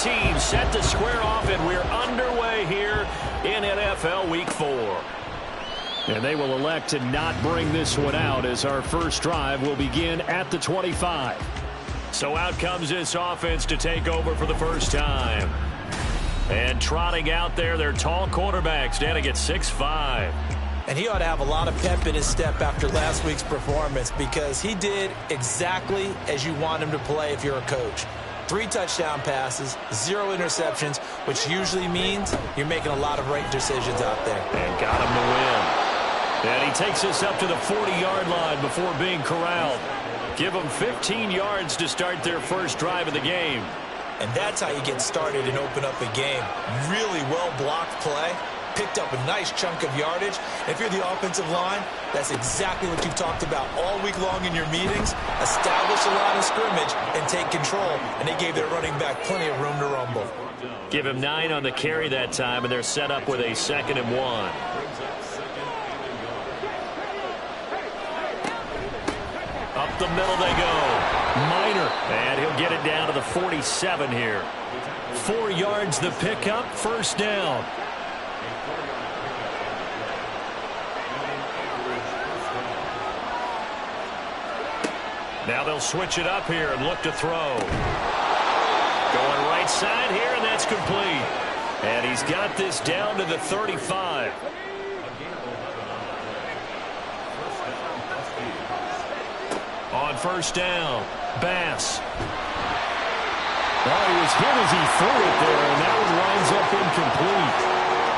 teams set to square off, and we're underway here in NFL Week 4. And they will elect to not bring this one out as our first drive will begin at the 25. So out comes this offense to take over for the first time. And trotting out there, their tall quarterback standing at 6'5". And he ought to have a lot of pep in his step after last week's performance because he did exactly as you want him to play if you're a coach. 3 touchdown passes, 0 interceptions, which usually means you're making a lot of right decisions out there. And got him to win. And he takes us up to the 40-yard line before being corralled. Give them 15 yards to start their first drive of the game. And that's how you get started and open up a game. Really well-blocked play. Picked up a nice chunk of yardage. If you're the offensive line, that's exactly what you talked about all week long in your meetings. Establish a line of scrimmage and take control. And they gave their running back plenty of room to rumble. Give him 9 on the carry that time, and they're set up with a 2nd and 1. Up the middle they go. Minor, and he'll get it down to the 47 here. 4 yards the pickup, first down. Now they'll switch it up here and look to throw. Going right side here, and that's complete. And he's got this down to the 35. On first down, Bass. Oh, he was hit as he threw it there, and that one winds up incomplete.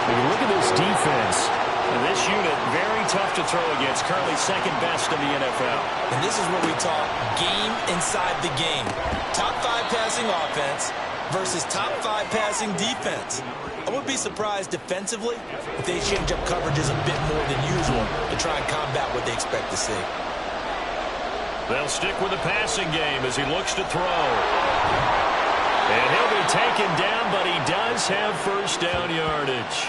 When you look at this defense, and this unit, very tough to throw against, currently second best in the NFL. And this is what we talk game inside the game. Top 5 passing offense versus top 5 passing defense. I would be surprised defensively if they change up coverages a bit more than usual to try and combat what they expect to see. They'll stick with the passing game as he looks to throw. And he'll be taken down, but he does have first down yardage.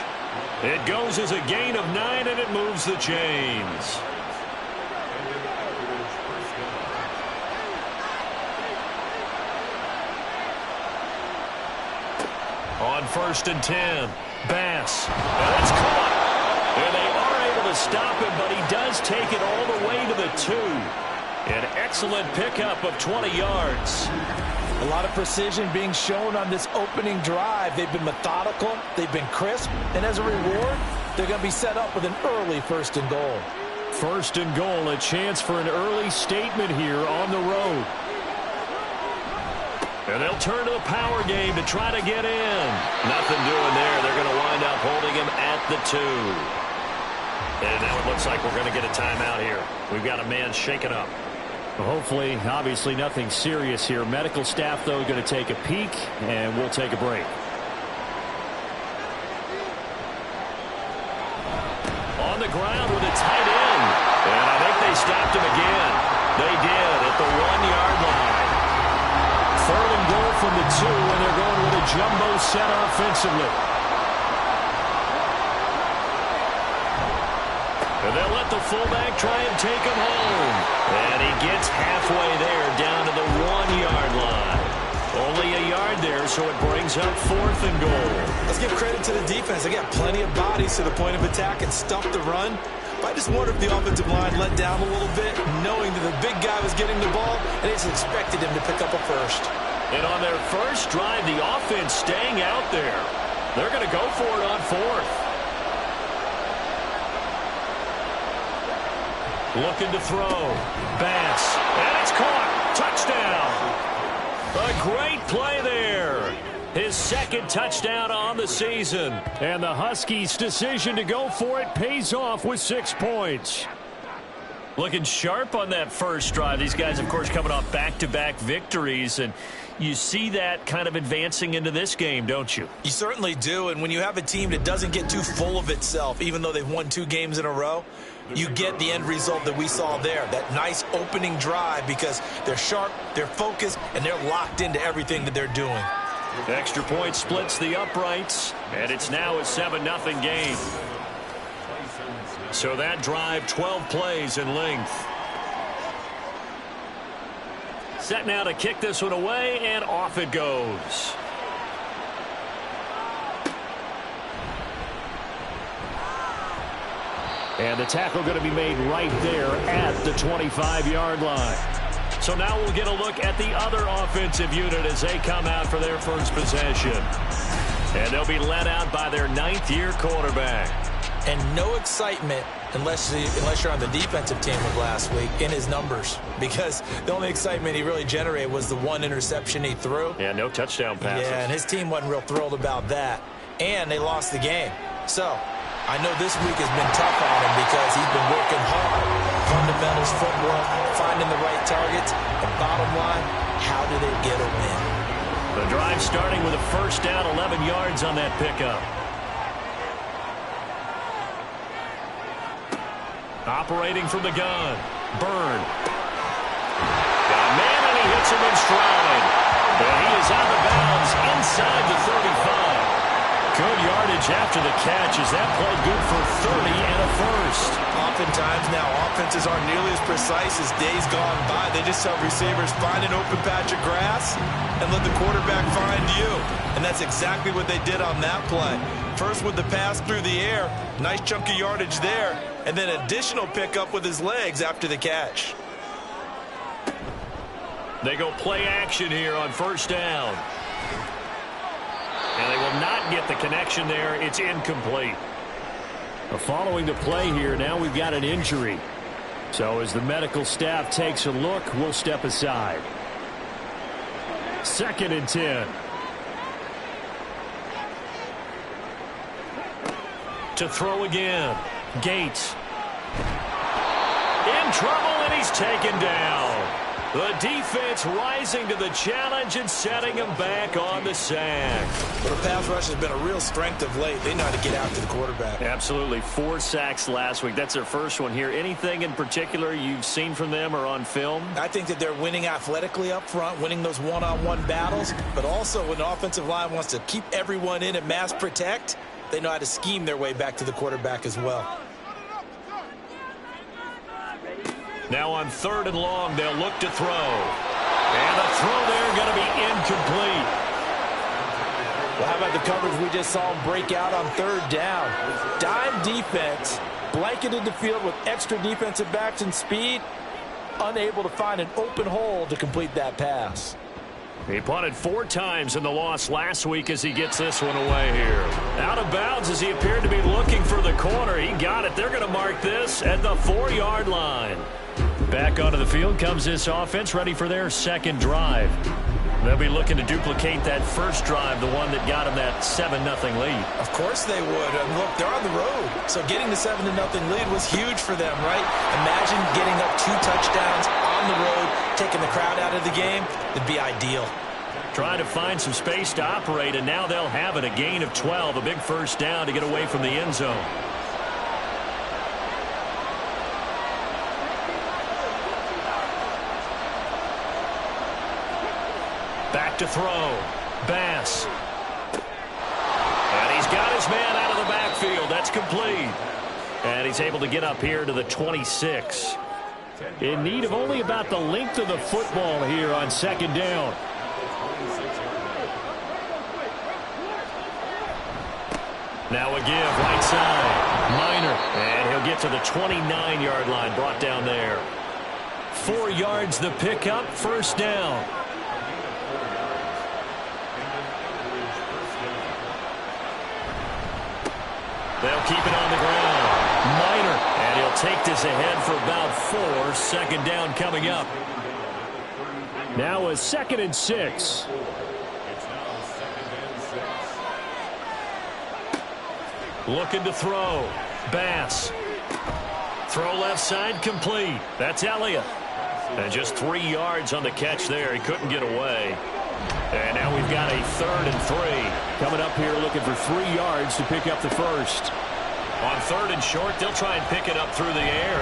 It goes as a gain of 9, and it moves the chains. On first and 10, Bass. And it's caught. And they are able to stop him, but he does take it all the way to the 2. An excellent pickup of 20 yards. A lot of precision being shown on this opening drive. They've been methodical, they've been crisp, and as a reward, they're going to be set up with an early 1st and goal. 1st and goal, a chance for an early statement here on the road. And they'll turn to the power game to try to get in. Nothing doing there. They're going to wind up holding him at the 2. And now it looks like we're going to get a timeout here. We've got a man shaken up. Hopefully, obviously nothing serious here. Medical staff, though, going to take a peek, and we'll take a break. On the ground with a tight end. And I think they stopped him again. They did at the 1-yard line. 3rd and goal from the 2, and they're going with a jumbo set offensively. And they'll let the fullback try and take him home. And he gets halfway there down to the 1-yard line. Only a yard there, so it brings up 4th and goal. Let's give credit to the defense. They got plenty of bodies to the point of attack and stuffed the run. But I just wonder if the offensive line let down a little bit, knowing that the big guy was getting the ball, and they just expected him to pick up a first. And on their first drive, the offense staying out there. They're going to go for it on 4th. Looking to throw. Bass. And it's caught. Touchdown. A great play there. His 2nd touchdown on the season. And the Huskies' decision to go for it pays off with 6 points. Looking sharp on that first drive. These guys, of course, coming off back-to-back victories. And you see that kind of advancing into this game, don't you? You certainly do. And when you have a team that doesn't get too full of itself, even though they've won 2 games in a row, you get the end result that we saw there, that nice opening drive, because they're sharp, they're focused, and they're locked into everything that they're doing. Extra point splits the uprights, and it's now a 7-0 game. So that drive, 12 plays in length. Set now to kick this one away, and off it goes. And the tackle going to be made right there at the 25-yard line. So now we'll get a look at the other offensive unit as they come out for their first possession. And they'll be led out by their 9th-year quarterback. And no excitement unless you're on the defensive team of last week in his numbers, because the only excitement he really generated was the one interception he threw. Yeah, no touchdown passes. Yeah, and his team wasn't real thrilled about that. And they lost the game. So I know this week has been tough on him because he's been working hard. Fundamentals, footwork, finding the right targets. And bottom line, how do they get a win? The drive starting with a first down, 11 yards on that pickup. Operating from the gun. Byrne. Got a man, and he hits him in stride. And he is out of bounds inside the 35. Good yardage after the catch. Is that play good for 30 and a first? Oftentimes now, offenses aren't nearly as precise as days gone by. They just have receivers find an open patch of grass and let the quarterback find you. And that's exactly what they did on that play. First with the pass through the air, nice chunk of yardage there, and then additional pickup with his legs after the catch. They go play action here on first down. And they will not get the connection there. It's incomplete. Following the play here, now we've got an injury. So as the medical staff takes a look, we'll step aside. 2nd and 10. To throw again. Gates. In trouble, and he's taken down. The defense rising to the challenge and setting him back on the sack. But the pass rush has been a real strength of late. They know how to get after the quarterback. Absolutely. 4 sacks last week. That's their first one here. Anything in particular you've seen from them or on film? I think that they're winning athletically up front, winning those one-on-one battles, but also when the offensive line wants to keep everyone in and mass protect, they know how to scheme their way back to the quarterback as well. Now on 3rd and long, they'll look to throw. And the throw there going to be incomplete. Well, how about the coverage we just saw him break out on 3rd down? Dime defense, blanketed the field with extra defensive backs and speed, unable to find an open hole to complete that pass. He punted 4 times in the loss last week as he gets this one away here. Out of bounds as he appeared to be looking for the corner. He got it. They're going to mark this at the 4-yard line. Back onto the field comes this offense, ready for their 2nd drive. They'll be looking to duplicate that first drive, the one that got them that 7-0 lead. Of course they would. Look, they're on the road. So getting the 7-0 lead was huge for them, right? Imagine getting up 2 touchdowns on the road, taking the crowd out of the game. It'd be ideal. Trying to find some space to operate, and now they'll have it. A gain of 12, a big first down to get away from the end zone. Back to throw. Bass. And he's got his man out of the backfield. That's complete. And he's able to get up here to the 26. In need of only about the length of the football here on 2nd down. Now a give, right side. Minor. And he'll get to the 29-yard line, brought down there. 4 yards the pickup, first down. They'll keep it on the ground. Minor. And he'll take this ahead for about 4. 2nd down coming up. Now a 2nd and 6. Looking to throw. Bass. Throw left side complete. That's Elliott. And just 3 yards on the catch there. He couldn't get away. And now we've got a 3rd and 3. Coming up here looking for 3 yards to pick up the first. On 3rd and short, they'll try and pick it up through the air.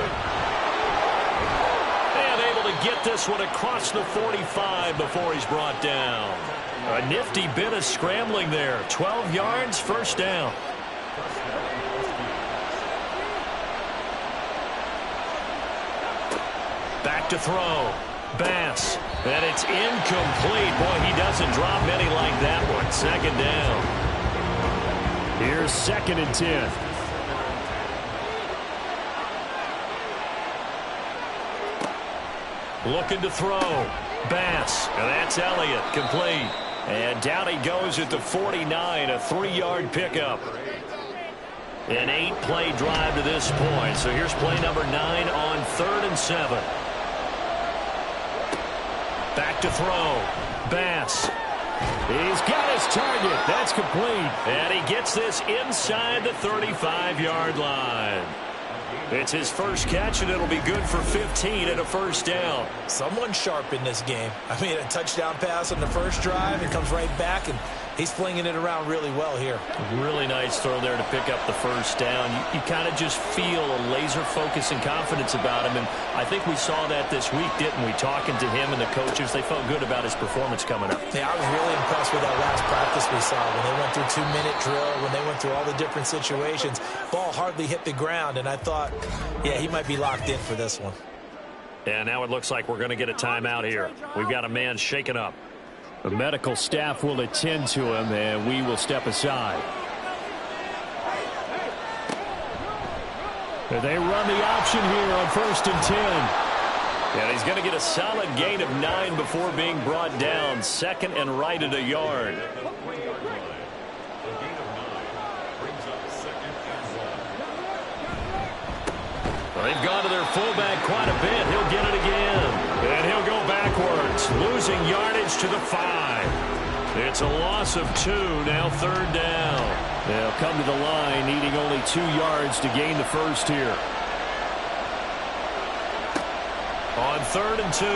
And able to get this one across the 45 before he's brought down. A nifty bit of scrambling there. 12 yards, first down. Back to throw. Bass. And it's incomplete. Boy, he doesn't drop many like that one. 2nd down. Here's 2nd and 10. Looking to throw. Bass. And that's Elliott. Complete. And down he goes at the 49. A 3-yard pickup. An 8-play drive to this point. So here's play number 9 on 3rd and 7. Back to throw. Bass. He's got his target. That's complete. And he gets this inside the 35-yard line. It's his first catch, and it'll be good for 15 and a first down. Someone sharp in this game. I mean, a touchdown pass on the first drive. It comes right back, and he's flinging it around really well here. Really nice throw there to pick up the first down. You kind of just feel a laser focus and confidence about him, and I think we saw that this week, didn't we? Talking to him and the coaches, they felt good about his performance coming up. Yeah, I was really impressed with that last practice we saw when they went through 2-minute drill, when they went through all the different situations. Ball hardly hit the ground, and I thought, yeah, he might be locked in for this one. And now it looks like we're going to get a timeout here. We've got a man shaken up. The medical staff will attend to him, and we will step aside. And they run the option here on 1st and 10. And he's going to get a solid gain of 9 before being brought down. 2nd and right at a yard. They've gone to their fullback quite a bit. He'll get it again. And he'll go backwards, losing yardage to the 5. It's a loss of 2, now 3rd down. They'll come to the line, needing only 2 yards to gain the first here. On 3rd and 2,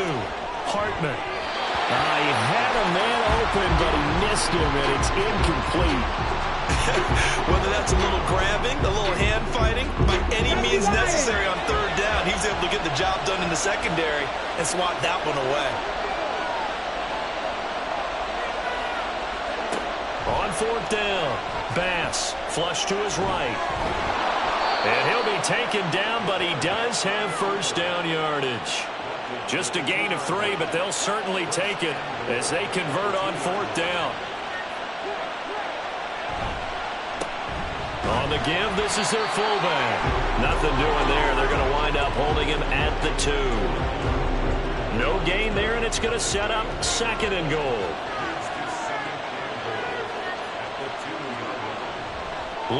Hartman. He had a man open, but he missed him, and it's incomplete. Whether that's a little grabbing, a little hand fighting, by any means necessary on 3rd down, he was able to get the job done in the secondary and swat that one away. On 4th down, Bass flush to his right. And he'll be taken down, but he does have first down yardage. Just a gain of 3, but they'll certainly take it as they convert on 4th down. On the give, this is their fullback. Nothing doing there. They're going to wind up holding him at the 2. No gain there, and it's going to set up 2nd and goal.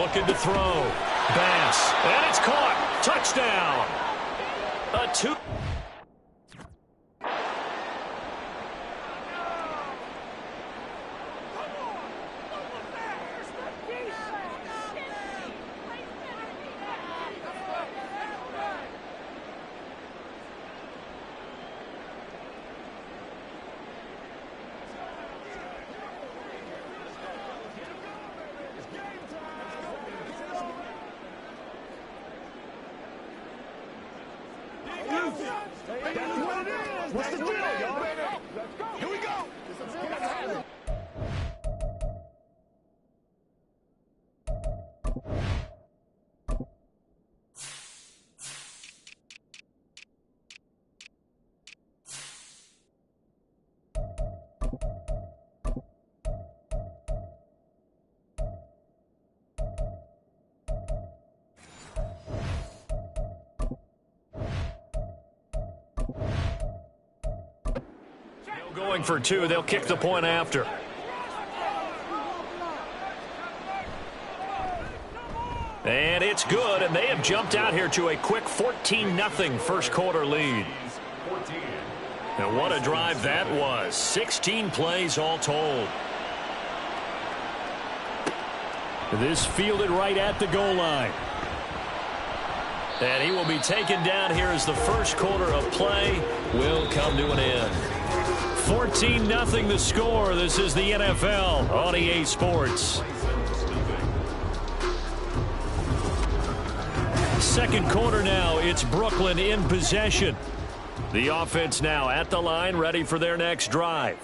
Looking to throw. Bass. And it's caught. Touchdown. A 2. What's the deal, y'all? Here we go. Going for 2. They'll kick the point after. And it's good, and they have jumped out here to a quick 14-0 first quarter lead. And what a drive that was. 16 plays all told. This fielded right at the goal line. And he will be taken down here as the first quarter of play will come to an end. 14-0 the score. This is the NFL on EA Sports. Second quarter now. It's Brooklyn in possession. The offense now at the line, ready for their next drive.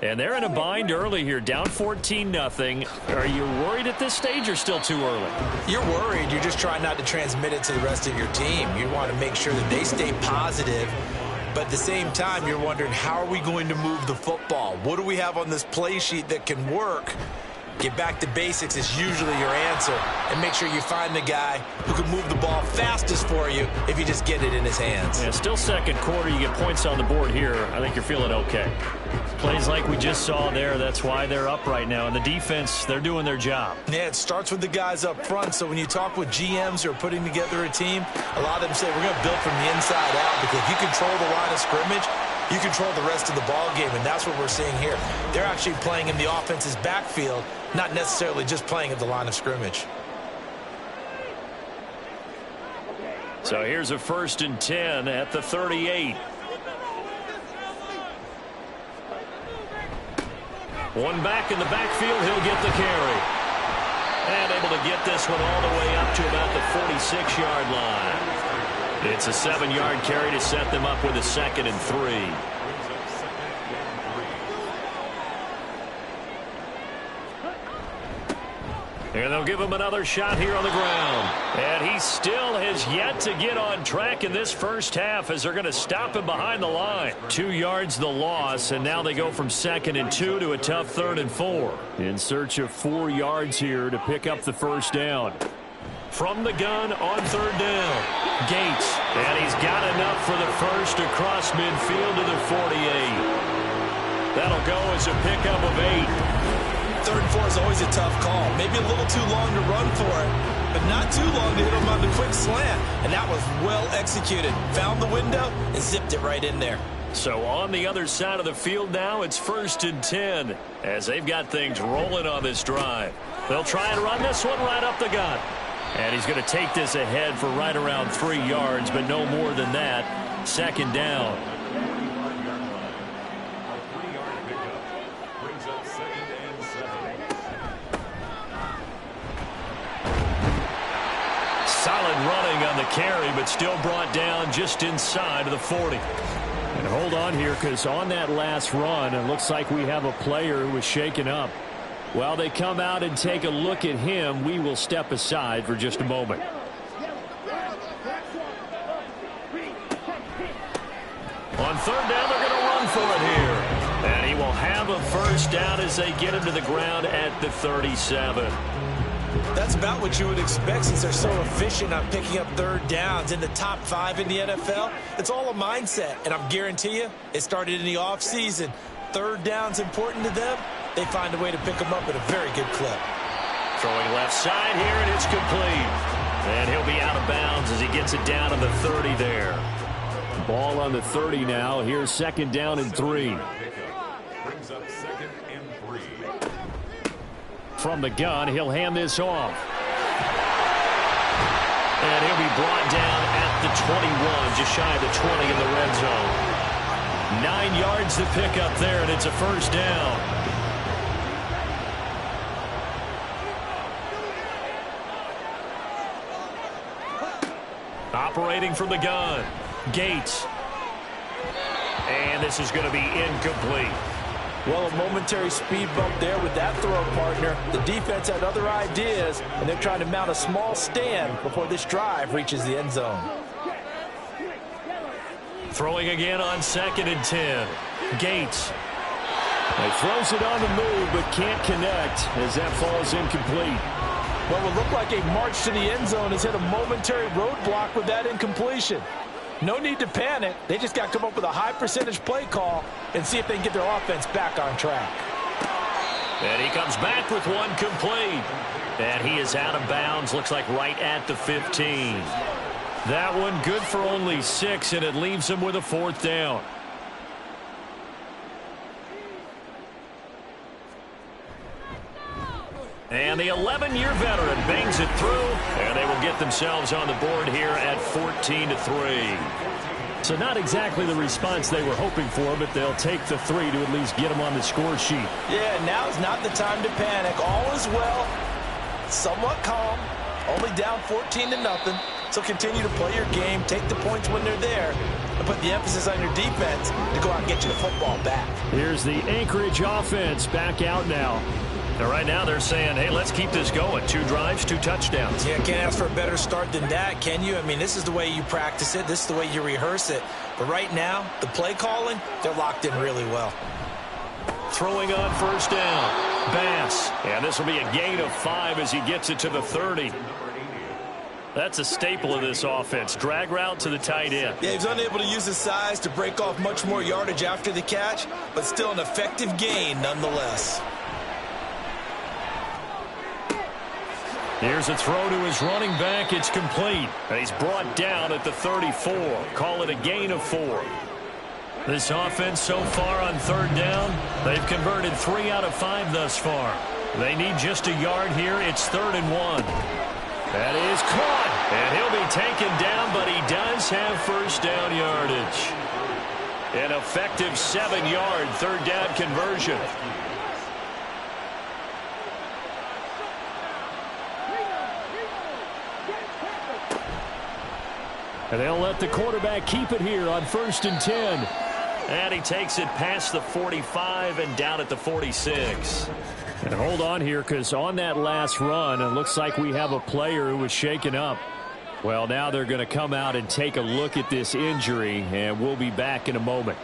And they're in a bind early here, down 14-0. Are you worried at this stage or still too early? You're worried. You're just trying not to transmit it to the rest of your team. You want to make sure that they stay positive. But at the same time, you're wondering, how are we going to move the football? What do we have on this play sheet that can work? Get back to basics is usually your answer. And make sure you find the guy who can move the ball fastest for you if you just get it in his hands. Yeah, still second quarter. You get points on the board here. I think you're feeling okay. Plays like we just saw there, that's why they're up right now. And the defense, they're doing their job. Yeah, it starts with the guys up front. So when you talk with GMs who are putting together a team, a lot of them say we're going to build from the inside out, because if you control the line of scrimmage, you control the rest of the ball game, and that's what we're seeing here. They're actually playing in the offense's backfield, not necessarily just playing at the line of scrimmage. So here's a 1st and 10 at the 38. One back in the backfield, he'll get the carry. And able to get this one all the way up to about the 46-yard line. It's a 7-yard carry to set them up with a 2nd and 3. And they'll give him another shot here on the ground. And he still has yet to get on track in this first half, as they're going to stop him behind the line. 2 yards the loss, and now they go from 2nd and 2 to a tough 3rd and 4. In search of 4 yards here to pick up the first down. From the gun on 3rd down, Gates. And he's got enough for the first across midfield to the 48. That'll go as a pickup of 8. 3rd and 4 is always a tough call. Maybe a little too long to run for it, but not too long to hit him on the quick slant. And that was well executed. Found the window and zipped it right in there. So on the other side of the field now, it's 1st and 10 as they've got things rolling on this drive. They'll try and run this one right up the gut. And he's going to take this ahead for right around 3 yards, but no more than that. 2nd down. Solid running on the carry, but still brought down just inside of the 40. And hold on here, because on that last run, it looks like we have a player who was shaken up. While they come out and take a look at him, we will step aside for just a moment. On 3rd down, they're going to run for it here. And he will have a first down as they get him to the ground at the 37. That's about what you would expect, since they're so efficient on picking up 3rd downs in the top 5 in the NFL. It's all a mindset, and I'm guarantee you it started in the offseason. 3rd down's important to them. They find a way to pick them up at a very good clip. Throwing left side here, and it's complete. And he'll be out of bounds as he gets it down to the 30 there. Ball on the 30 now. Here's 2nd down and 3. Brings up 2nd and 3. From the gun, he'll hand this off. And he'll be brought down at the 21, just shy of the 20 in the red zone. 9 yards to pick up there, and it's a first down. Operating from the gun, Gates. And this is going to be incomplete. Well, a momentary speed bump there with that throw, partner. The defense had other ideas, and they're trying to mount a small stand before this drive reaches the end zone. Throwing again on 2nd and 10. Gates. He throws it on the move, but can't connect as that falls incomplete. What will look like a march to the end zone has hit a momentary roadblock with that incompletion. No need to panic. They just got to come up with a high percentage play call and see if they can get their offense back on track. And he comes back with one complete. And he is out of bounds. Looks like right at the 15. That one good for only 6, and it leaves him with a 4th down. And the 11-year veteran bangs it through, and they will get themselves on the board here at 14-3. So not exactly the response they were hoping for, but they'll take the 3 to at least get them on the score sheet. Yeah, now's not the time to panic. All is well, somewhat calm, only down 14-0. So continue to play your game, take the points when they're there, and put the emphasis on your defense to go out and get you the football back. Here's the Anchorage offense back out now. And right now they're saying, hey, let's keep this going. 2 drives, 2 touchdowns. Yeah, can't ask for a better start than that, can you? I mean, this is the way you practice it. This is the way you rehearse it. But right now, the play calling, they're locked in really well. Throwing on 1st down. Bass. And this will be a gain of 5 as he gets it to the 30. That's a staple of this offense. Drag route to the tight end. Yeah, he's unable to use his size to break off much more yardage after the catch, but still an effective gain nonetheless. Here's a throw to his running back. It's complete. And he's brought down at the 34. Call it a gain of 4. This offense so far on third down, they've converted 3 out of 5 thus far. They need just a yard here. It's 3rd and 1. That is caught, and he'll be taken down, but he does have first down yardage. An effective 7-yard third down conversion. And they'll let the quarterback keep it here on 1st and 10. And he takes it past the 45 and down at the 46. And hold on here, because on that last run, it looks like we have a player who was shaken up. Well, now they're going to come out and take a look at this injury, and we'll be back in a moment.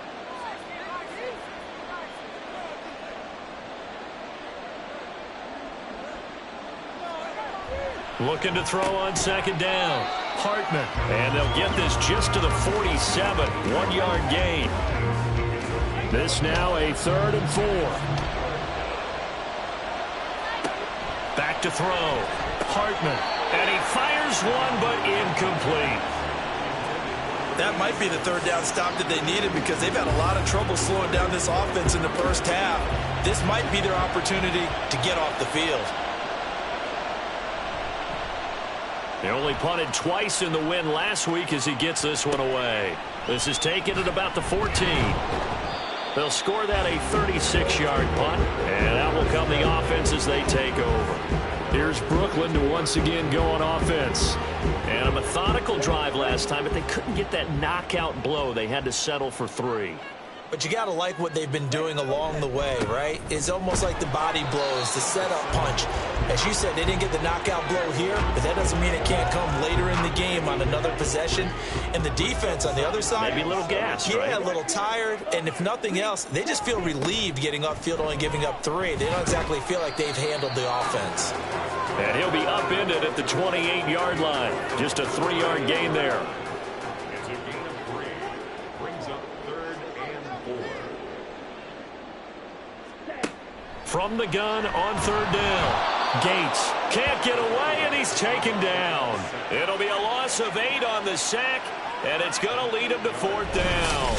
Looking to throw on 2nd down. Hartman. And they'll get this just to the 47. 1-yard gain. This now a 3rd and 4. Back to throw. Hartman. And he fires one, but incomplete. That might be the 3rd down stop that they needed, because they've had a lot of trouble slowing down this offense in the first half. This might be their opportunity to get off the field. They only punted twice in the win last week as he gets this one away. This is taken at about the 14. They'll score that a 36-yard punt, and out will come the offense as they take over. Here's Brooklyn to once again go on offense. And a methodical drive last time, but they couldn't get that knockout blow. They had to settle for 3. But you got to like what they've been doing along the way, right? It's almost like the body blows, the setup punch. As you said, they didn't get the knockout blow here, but that doesn't mean it can't come later in the game on another possession. And the defense on the other side, maybe a little gas, right? Yeah, a little tired. And if nothing else, they just feel relieved getting upfield, only giving up 3. They don't exactly feel like they've handled the offense. And he'll be upended at the 28-yard line. Just a 3-yard gain there. From the gun on 3rd down. Gates can't get away, and he's taken down. It'll be a loss of 8 on the sack, and it's going to lead him to 4th down.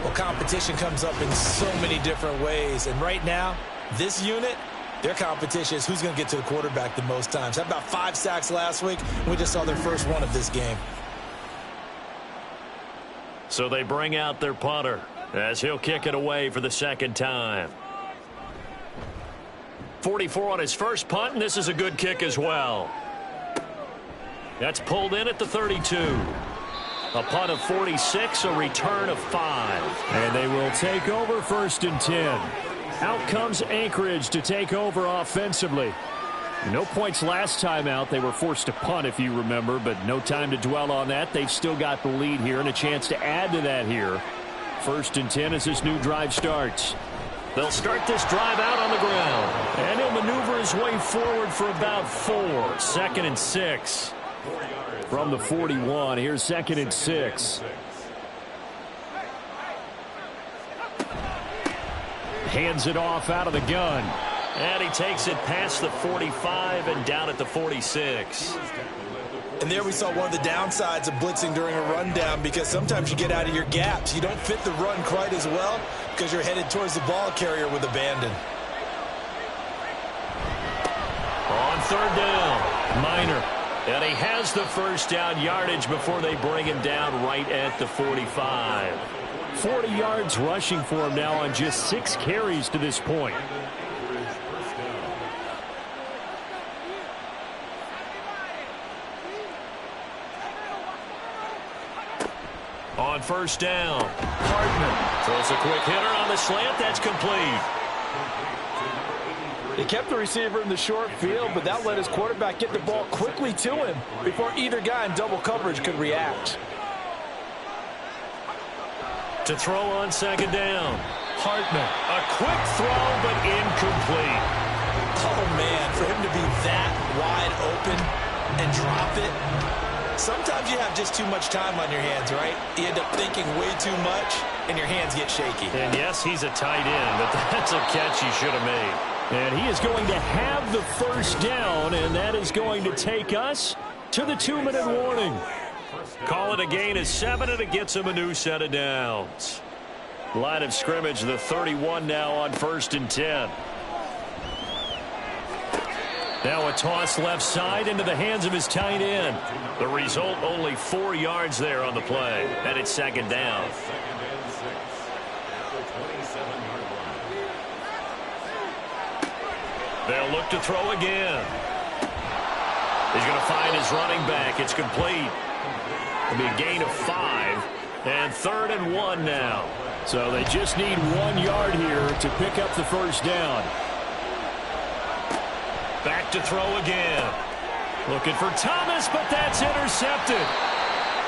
Well, competition comes up in so many different ways. And right now, this unit, their competition is who's going to get to the quarterback the most times. How about 5 sacks last week? We just saw their first one of this game. So they bring out their punter as he'll kick it away for the 2nd time. 44 on his first punt, and this is a good kick as well. That's pulled in at the 32. A punt of 46, a return of 5. And they will take over 1st and 10. Out comes Anchorage to take over offensively. No points last time out. They were forced to punt, if you remember, but no time to dwell on that. They've still got the lead here and a chance to add to that here. 1st and 10 as this new drive starts. They'll start this drive out on the ground. And he'll maneuver his way forward for about 4. 2nd and 6. From the 41, here's 2nd and 6. Hands it off out of the gun. And he takes it past the 45 and down at the 46. And there we saw one of the downsides of blitzing during a rundown, because sometimes you get out of your gaps. You don't fit the run quite as well because you're headed towards the ball carrier with abandon. On 3rd down, Minor. And he has the first down yardage before they bring him down right at the 45. 40 yards rushing for him now on just 6 carries to this point. On 1st down, Hartman throws a quick hitter on the slant. That's complete. They kept the receiver in the short field, but that let his quarterback get the ball quickly to him before either guy in double coverage could react. To throw on 2nd down, Hartman, a quick throw, but incomplete. Oh, man, for him to be that wide open and drop it. Sometimes you have just too much time on your hands, right? You end up thinking way too much, and your hands get shaky. And yes, he's a tight end, but that's a catch he should have made. And he is going to have the first down, and that is going to take us to the 2-minute warning. Call it a gain of 7, and it gets him a new set of downs. Line of scrimmage, the 31 now on 1st and 10. Now a toss left side into the hands of his tight end. The result, only 4 yards there on the play, and it's 2nd down. They'll look to throw again. He's going to find his running back. It's complete. It'll be a gain of 5, and 3rd and 1 now. So they just need 1 yard here to pick up the first down. Back to throw again. Looking for Thomas, but that's intercepted.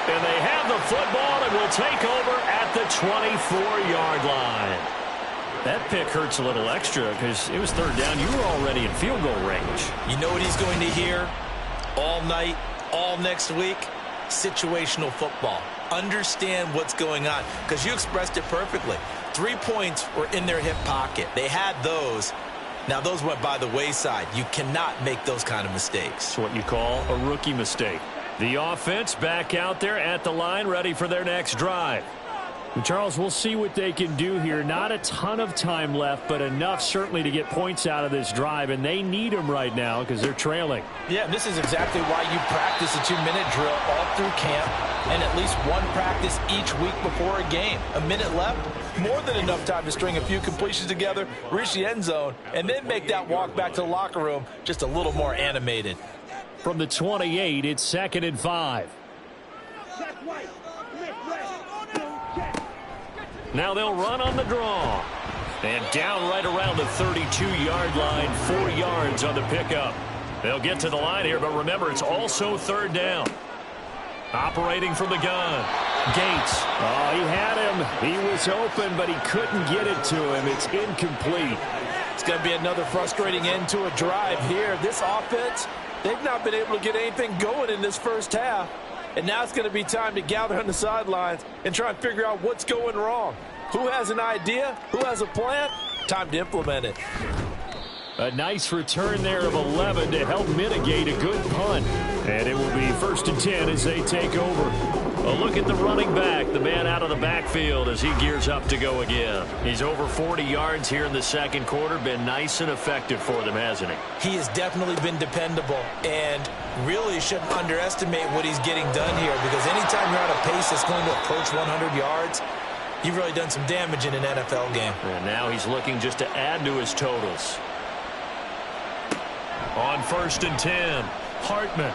And they have the football and will take over at the 24-yard line. That pick hurts a little extra because it was 3rd down. You were already in field goal range. You know what he's going to hear all night, all next week? Situational football. Understand what's going on, because you expressed it perfectly. 3 points were in their hip pocket. They had those. Now, those went by the wayside. You cannot make those kind of mistakes. It's what you call a rookie mistake. The offense back out there at the line, ready for their next drive. And Charles, we'll see what they can do here. Not a ton of time left, but enough certainly to get points out of this drive, and they need them right now because they're trailing. Yeah, this is exactly why you practice a 2-minute drill all through camp and at least one practice each week before a game. A minute left, more than enough time to string a few completions together, reach the end zone, and then make that walk back to the locker room just a little more animated. From the 28, it's 2nd and 5. Now they'll run on the draw. And down right around the 32-yard line, 4 yards on the pickup. They'll get to the line here, but remember, it's also 3rd down. Operating from the gun. Gates. Oh, he had him. He was open, but he couldn't get it to him. It's incomplete. It's going to be another frustrating end to a drive here. This offense, they've not been able to get anything going in this first half. And now it's going to be time to gather on the sidelines and try and figure out what's going wrong. Who has an idea? Who has a plan? Time to implement it. A nice return there of 11 to help mitigate a good punt. And it will be 1st and 10 as they take over. A look at the running back, the man out of the backfield as he gears up to go again. He's over 40 yards here in the 2nd quarter. Been nice and effective for them, hasn't he? He has definitely been dependable, and really shouldn't underestimate what he's getting done here, because anytime you're on a pace that's going to approach 100 yards, you've really done some damage in an NFL game. And now he's looking just to add to his totals. On 1st and 10, Hartman.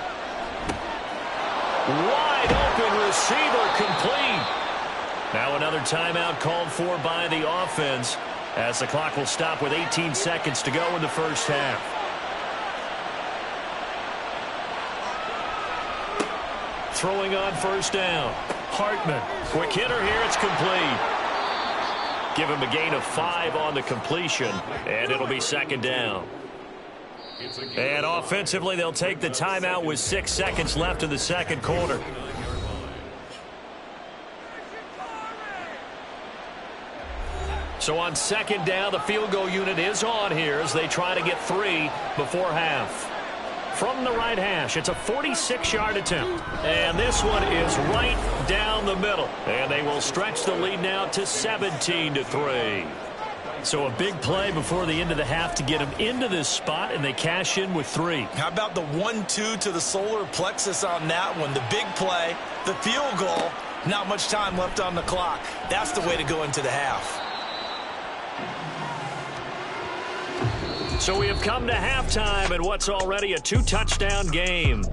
Wide open receiver, complete. Now another timeout called for by the offense as the clock will stop with 18 seconds to go in the first half. Throwing on 1st down. Hartman. Quick hitter here. It's complete. Give him a gain of 5 on the completion, and it'll be 2nd down. And offensively, they'll take the timeout with 6 seconds left in the 2nd quarter. So on 2nd down, the field goal unit is on here as they try to get 3 before half. From the right hash, it's a 46-yard attempt. And this one is right down the middle. And they will stretch the lead now to 17-3. So a big play before the end of the half to get them into this spot, and they cash in with 3. How about the 1-2 to the solar plexus on that one? The big play, the field goal, not much time left on the clock. That's the way to go into the half. So we have come to halftime in what's already a 2-touchdown game.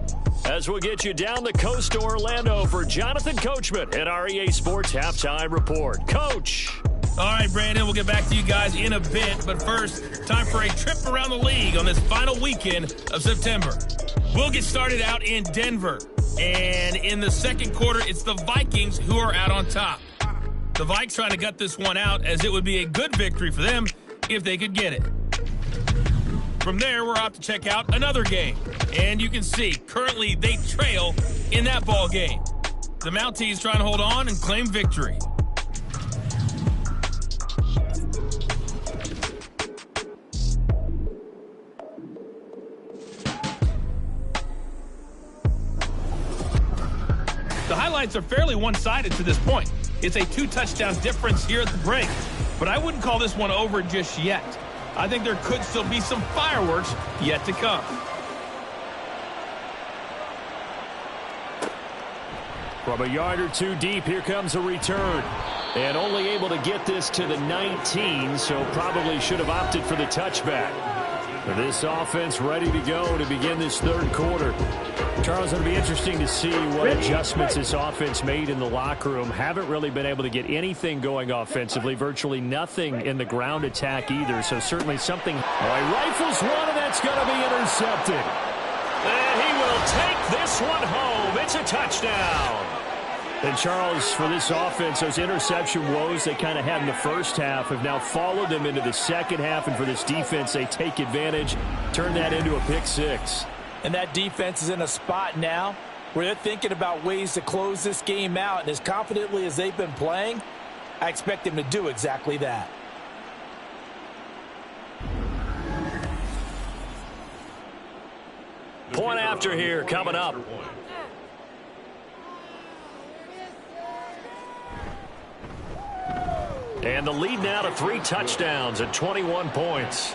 As we'll get you down the coast to Orlando for Jonathan Coachman at our EA Sports Halftime Report. Coach. All right, Brandon, we'll get back to you guys in a bit. But first, time for a trip around the league on this final weekend of September. We'll get started out in Denver. And in the 2nd quarter, it's the Vikings who are out on top. The Vikes trying to gut this one out, as it would be a good victory for them if they could get it. From there, we're off to check out another game. And you can see, currently they trail in that ball game. The Mounties trying to hold on and claim victory. The highlights are fairly one-sided to this point. It's a 2-touchdown difference here at the break. But I wouldn't call this one over just yet. I think there could still be some fireworks yet to come. From a yard or two deep, here comes a return. And only able to get this to the 19, so probably should have opted for the touchback. This offense ready to go to begin this third quarter. Charles, it'll be interesting to see what adjustments this offense made in the locker room. Haven't really been able to get anything going offensively, virtually nothing in the ground attack either, so certainly something. Oh, he rifles one, and that's going to be intercepted. And he will take this one home. It's a touchdown. And Charles, for this offense, those interception woes they kind of had in the first half have now followed them into the second half. And for this defense, they take advantage, turn that into a pick six. And that defense is in a spot now where they're thinking about ways to close this game out. And as confidently as they've been playing, I expect them to do exactly that. Point after here coming up. And the lead now to 3 touchdowns at 21 points.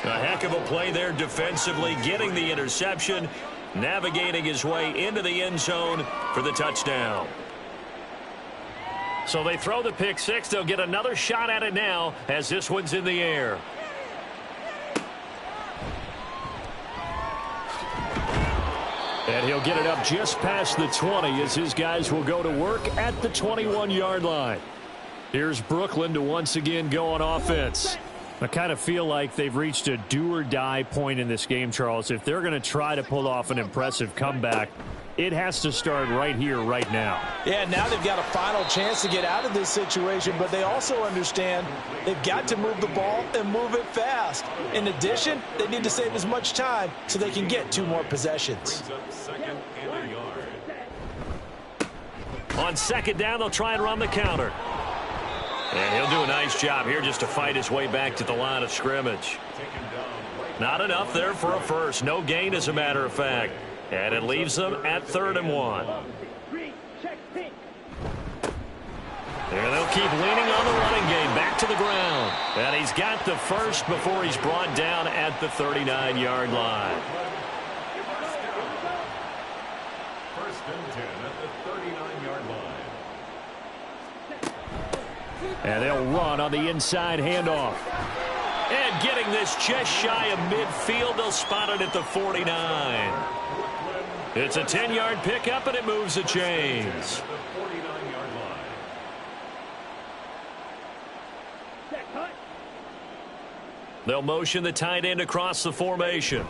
A heck of a play there defensively, getting the interception, navigating his way into the end zone for the touchdown. So they throw the pick six. They'll get another shot at it now as this one's in the air. And he'll get it up just past the 20 as his guys will go to work at the 21-yard line. Here's Brooklyn to once again go on offense. I kind of feel like they've reached a do-or-die point in this game, Charles. If they're going to try to pull off an impressive comeback, it has to start right here, right now. Yeah, now they've got a final chance to get out of this situation, but they also understand they've got to move the ball and move it fast. In addition, they need to save as much time so they can get 2 more possessions. On second down, they'll try and run the counter. And he'll do a nice job here just to fight his way back to the line of scrimmage. Not enough there for a first. No gain, as a matter of fact. And it leaves them at 3rd and 1. And they'll keep leaning on the running game. Back to the ground. And he's got the first before he's brought down at the 39-yard line. First and 10 at the 39-yard line. And they'll run on the inside handoff. And getting this just shy of midfield, they'll spot it at the 49. It's a 10-yard pickup, and it moves the chains. They'll motion the tight end across the formation.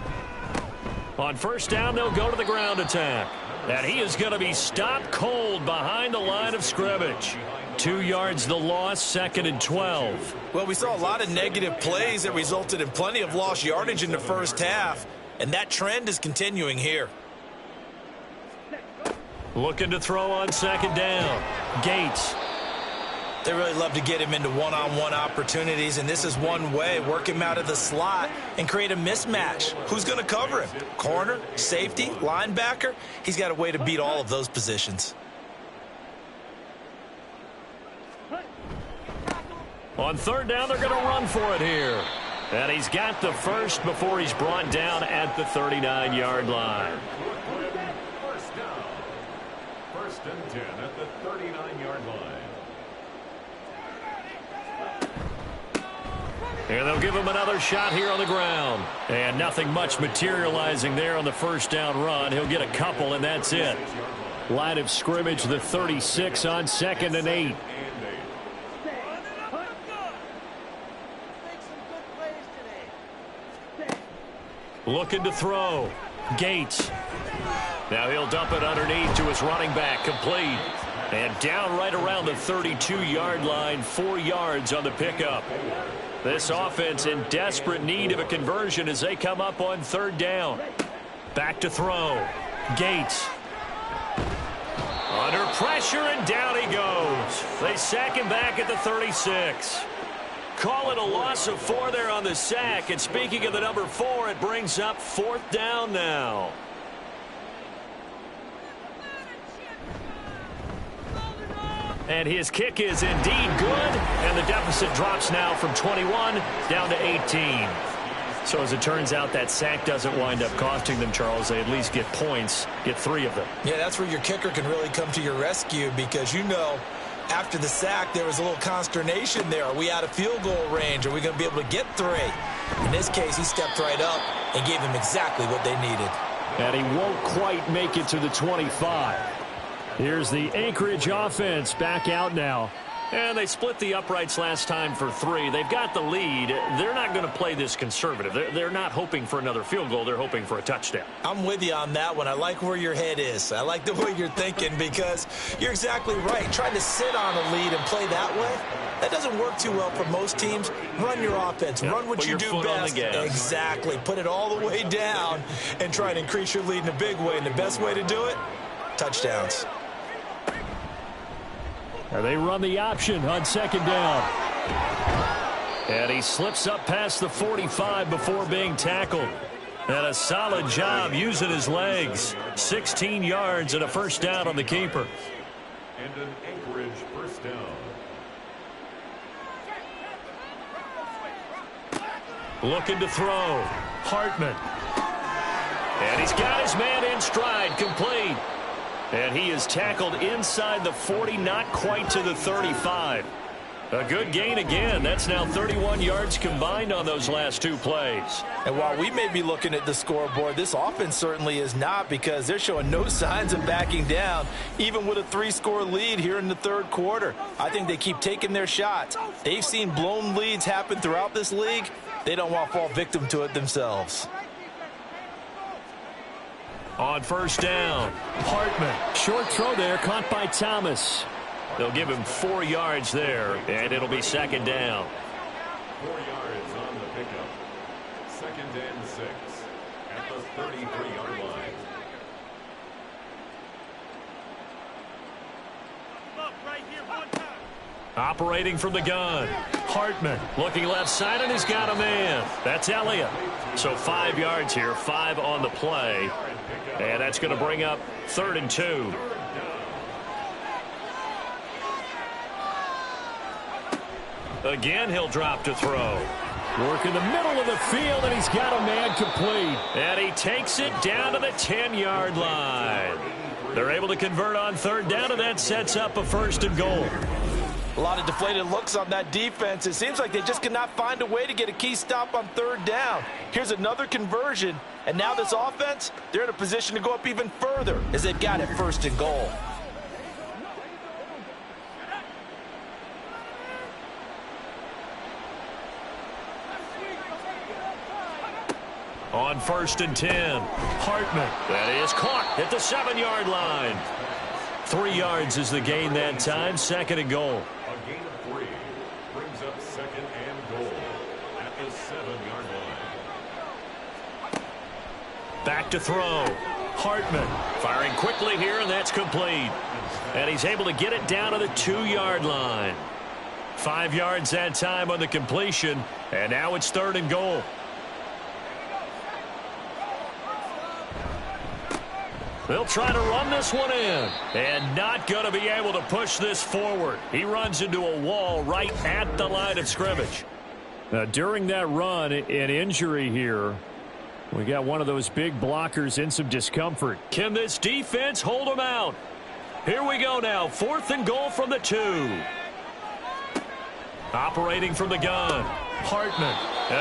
On first down, they'll go to the ground attack. And he is going to be stopped cold behind the line of scrimmage. 2 yards the loss, 2nd and 12. Well, we saw a lot of negative plays that resulted in plenty of lost yardage in the first half, and that trend is continuing here. Looking to throw on second down. Gates. They really love to get him into one-on-one opportunities, and this is one way. Work him out of the slot and create a mismatch. Who's going to cover him? Corner, safety, linebacker? He's got a way to beat all of those positions. On third down, they're going to run for it here. And he's got the first before he's brought down at the 39-yard line. First down. First and 10 at the 39-yard line. And they'll give him another shot here on the ground. And nothing much materializing there on the first down run. He'll get a couple, and that's it. Line of scrimmage, the 36 on 2nd and 8. Looking to throw. Gates. Now he'll dump it underneath to his running back. Complete. And down right around the 32-yard line, 4 yards on the pickup. This offense in desperate need of a conversion as they come up on 3rd down. Back to throw. Gates. Under pressure, and down he goes. They sack him back at the 36. Call it a loss of 4 there on the sack. And speaking of the number 4, it brings up 4th down now. And his kick is indeed good. And the deficit drops now from 21 down to 18. So as it turns out, that sack doesn't wind up costing them, Charles. They at least get points, get 3 of them. Yeah, that's where your kicker can really come to your rescue because, after the sack, there was a little consternation there. Are we out of field goal range? Are we going to be able to get 3? In this case, he stepped right up and gave them exactly what they needed. And he won't quite make it to the 25. Here's the Anchorage offense back out now. And they split the uprights last time for 3. They've got the lead. They're not going to play this conservative. They're not hoping for another field goal. They're hoping for a touchdown. I'm with you on that one. I like where your head is. I like the way you're thinking because you're exactly right. Trying to sit on a lead and play that way, that doesn't work too well for most teams. Run your offense. Run what you do best. Exactly. Put it all the way down and try and increase your lead in a big way. And the best way to do it, touchdowns. They run the option on 2nd down. And he slips up past the 45 before being tackled. And a solid job using his legs. 16 yards and a 1st down on the keeper. And an Anchorage 1st down. Looking to throw. Hartman. And he's got his man in stride, complete. And he is tackled inside the 40, not quite to the 35. A good gain again. That's now 31 yards combined on those last 2 plays. And while we may be looking at the scoreboard, this offense certainly is not because they're showing no signs of backing down, even with a 3-score lead here in the 3rd quarter. I think they keep taking their shots. They've seen blown leads happen throughout this league. They don't want to fall victim to it themselves. On 1st down, Hartman. Short throw there, caught by Thomas. They'll give him 4 yards there, and it'll be 2nd down. 4 yards on the pickup. 2nd and 6 at the 33-yard line. Operating from the gun. Hartman looking left side, and he's got a man. That's Elliott. So 5 yards here, 5 on the play. And that's going to bring up 3rd and 2. Again, he'll drop to throw. Work in the middle of the field, and he's got a man complete. And he takes it down to the 10-yard line. They're able to convert on 3rd down, and that sets up a 1st and goal. A lot of deflated looks on that defense. It seems like they just cannot find a way to get a key stop on 3rd down. Here's another conversion, and now this offense, they're in a position to go up even further as they've got it 1st and goal. On 1st and 10, Hartman. That is caught at the 7-yard line. 3 yards is the gain that time, 2nd and goal. A gain of 3 brings up 2nd and goal at the 7-yard line. Back to throw. Hartman firing quickly here, and that's complete. And he's able to get it down to the 2-yard line. 5 yards that time on the completion, and now it's 3rd and goal. They'll try to run this one in, and not going to be able to push this forward. He runs into a wall right at the line of scrimmage. During that run, an injury here. We got one of those big blockers in some discomfort. Can this defense hold him out? Here we go now, 4th and goal from the 2. Operating from the gun, Hartman.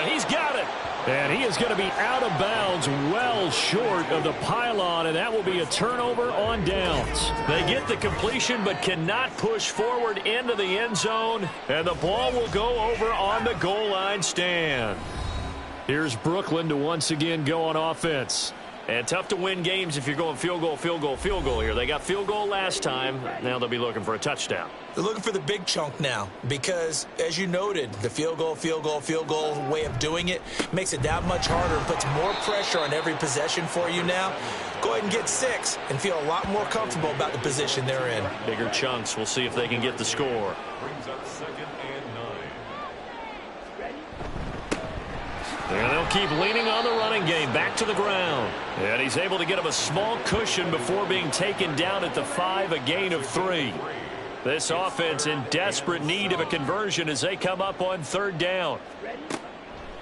He's got it. And he is going to be out of bounds well short of the pylon, and that will be a turnover on downs. They get the completion but cannot push forward into the end zone, and the ball will go over on the goal line stand. Here's Brooklyn to once again go on offense. And tough to win games if you're going field goal, field goal, field goal here. They got field goal last time. Now they'll be looking for a touchdown. They're looking for the big chunk now because, as you noted, the field goal, field goal, field goal way of doing it makes it that much harder and puts more pressure on every possession for you now. Go ahead and get 6 and feel a lot more comfortable about the position they're in. Bigger chunks. We'll see if they can get the score. Brings up 2nd and 9. And they'll keep leaning on the running game. Back to the ground. And he's able to get him a small cushion before being taken down at the 5, a gain of 3. This offense in desperate need of a conversion as they come up on 3rd down.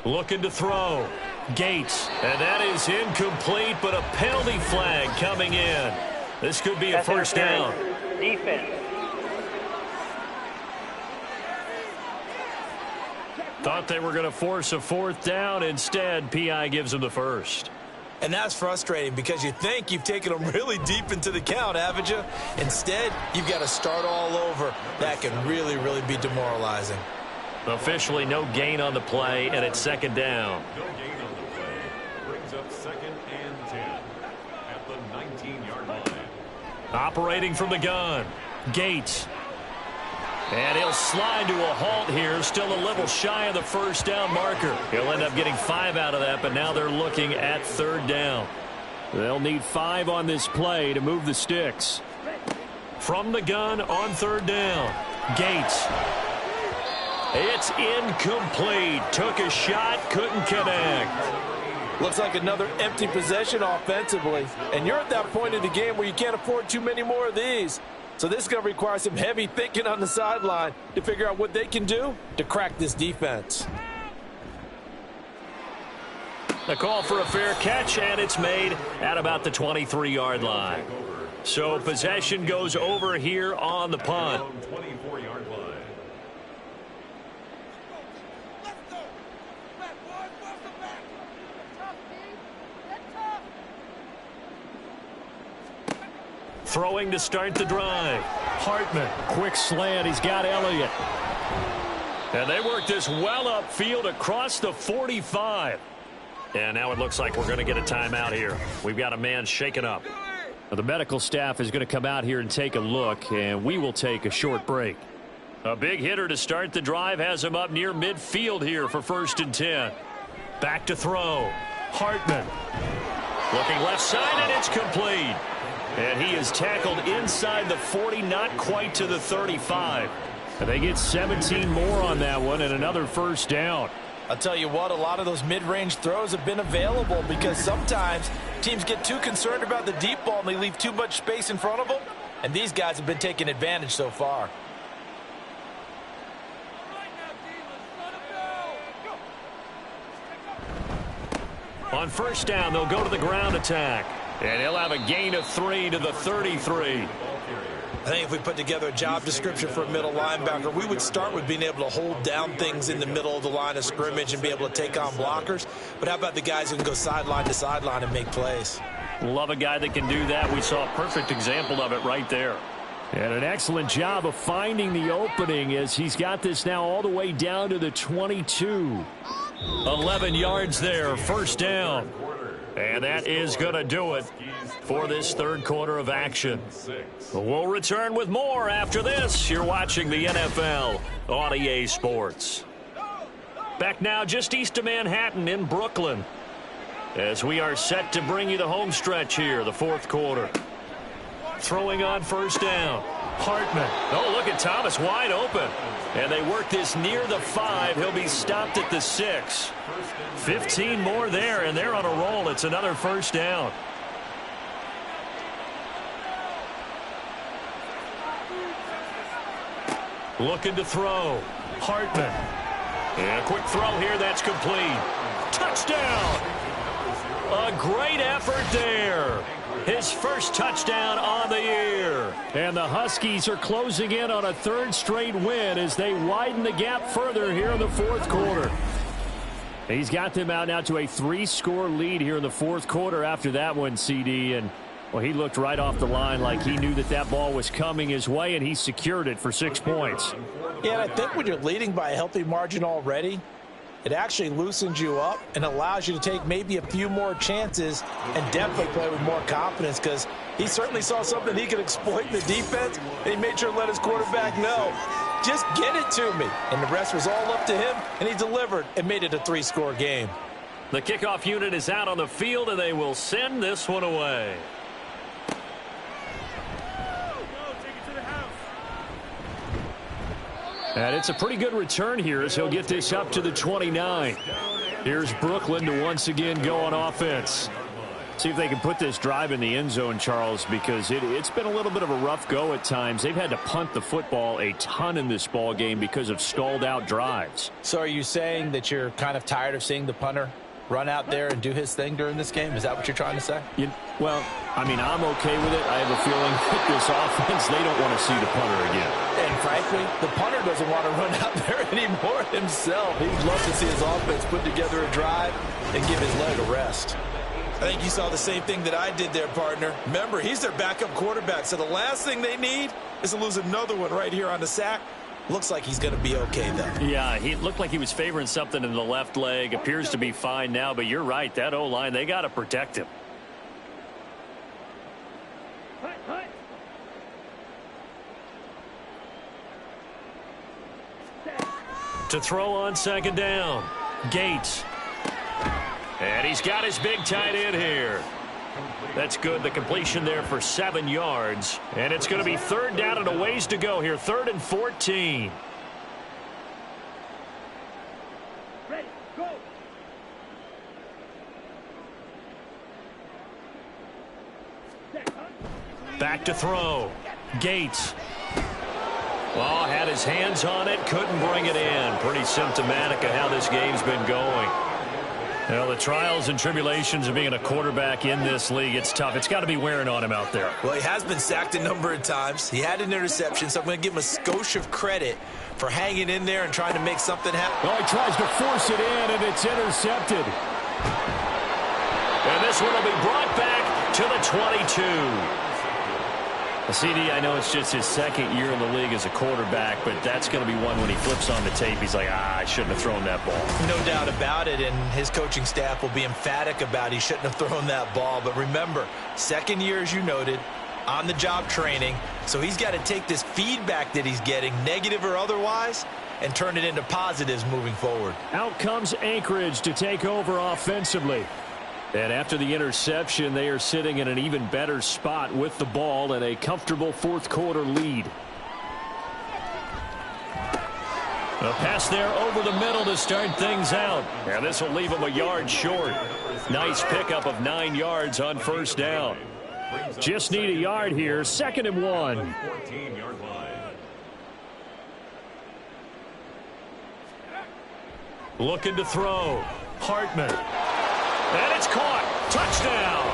Looking to throw. Gates. And that is incomplete, but a penalty flag coming in. This could be a first down. Defense. Thought they were going to force a 4th down. Instead, P.I. gives them the first. And that's frustrating because you think you've taken them really deep into the count, haven't you? Instead, you've got to start all over. That can really, really be demoralizing. Officially no gain on the play, and it's 2nd down. No gain on the play. Brings up 2nd and 10 at the 19-yard line. Operating from the gun. Gates. And he'll slide to a halt here. Still a little shy of the first down marker. He'll end up getting 5 out of that, but now they're looking at 3rd down. They'll need 5 on this play to move the sticks. From the gun on 3rd down. Gates. It's incomplete. Took a shot, couldn't connect. Looks like another empty possession offensively. And you're at that point in the game where you can't afford too many more of these. So this is going to require some heavy thinking on the sideline to figure out what they can do to crack this defense. A call for a fair catch, and it's made at about the 23-yard line. So possession goes over here on the punt. 24-yard line. Throwing to start the drive. Hartman, quick slant. He's got Elliott. And they work this well upfield across the 45. And now it looks like we're going to get a timeout here. We've got a man shaken up. Now, the medical staff is going to come out here and take a look, and we will take a short break. A big hitter to start the drive has him up near midfield here for 1st and 10. Back to throw. Hartman. Looking left side, and it's complete. And he is tackled inside the 40, not quite to the 35. And they get 17 more on that one and another first down. I'll tell you what, a lot of those mid-range throws have been available because sometimes teams get too concerned about the deep ball and they leave too much space in front of them. And these guys have been taking advantage so far. On first down, they'll go to the ground attack. And he'll have a gain of 3 to the 33. I think if we put together a job description for a middle linebacker, we would start with being able to hold down things in the middle of the line of scrimmage and be able to take on blockers. But how about the guys who can go sideline to sideline and make plays? Love a guy that can do that. We saw a perfect example of it right there. And an excellent job of finding the opening as he's got this now all the way down to the 22. 11 yards there, first down. And that is going to do it for this 3rd quarter of action. We'll return with more after this. You're watching the NFL on EA Sports. Back now just east of Manhattan in Brooklyn as we are set to bring you the home stretch here, the 4th quarter. Throwing on first down. Hartman. Oh, look at Thomas wide open. And they work this near the 5. He'll be stopped at the 6. 15 more there, and they're on a roll. It's another first down. Looking to throw. Hartman. And a quick throw here. That's complete. Touchdown. A great effort there. His first touchdown on the year. And the Huskies are closing in on a 3rd straight win as they widen the gap further here in the 4th quarter. He's got them out now to a 3-score lead here in the 4th quarter after that one, CD. And, well, he looked right off the line like he knew that that ball was coming his way, and he secured it for 6 points. Yeah, and I think when you're leading by a healthy margin already, It actually loosens you up and allows you to take maybe a few more chances and definitely play with more confidence, because he certainly saw something he could exploit in the defense, and he made sure to let his quarterback know, just get it to me. And the rest was all up to him, and he delivered and made it a 3-score game. The kickoff unit is out on the field, and they will send this one away. And it's a pretty good return here as he'll get this up to the 29. Here's Brooklyn to once again go on offense. See if they can put this drive in the end zone, Charles, because it's been a little bit of a rough go at times. They've had to punt the football a ton in this ball game because of stalled out drives. So are you saying that you're kind of tired of seeing the punter run out there and do his thing during this game? Is that what you're trying to say? Well, I mean, I'm okay with it. I have a feeling with this offense, they don't want to see the punter again. And frankly, the punter doesn't want to run out there anymore himself. He'd love to see his offense put together a drive and give his leg a rest. I think you saw the same thing that I did there, partner. Remember, he's their backup quarterback, so the last thing they need is to lose another one right here on the sack. Looks like he's going to be okay, though. Yeah, he looked like he was favoring something in the left leg. Appears to be fine now, but you're right. That O-line, they got to protect him. To throw on second down, Gates. And he's got his big tight end here. That's good. The completion there for 7 yards. And it's going to be third down and a ways to go here. 3rd and 14. Ready, go. Back to throw. Gates. Oh, had his hands on it. Couldn't bring it in. Pretty symptomatic of how this game's been going. Well, the trials and tribulations of being a quarterback in this league, it's tough. It's got to be wearing on him out there. Well, he has been sacked a number of times. He had an interception, so I'm going to give him a skosh of credit for hanging in there and trying to make something happen. Well, he tries to force it in, and it's intercepted. And this one will be brought back to the 22. CD, I know it's just his second year in the league as a quarterback, but that's going to be one when he flips on the tape, he's like, I shouldn't have thrown that ball. No doubt about it, and his coaching staff will be emphatic about he shouldn't have thrown that ball. But remember, second year, as you noted, on-the-job training, so he's got to take this feedback that he's getting, negative or otherwise, and turn it into positives moving forward. Out comes Anchorage to take over offensively. And after the interception, they are sitting in an even better spot with the ball and a comfortable fourth-quarter lead. A pass there over the middle to start things out. And this will leave them a yard short. Nice pickup of 9 yards on first down. Just need a yard here. 2nd and 1. 14-yard line. Looking to throw. Hartman. And it's caught. Touchdown.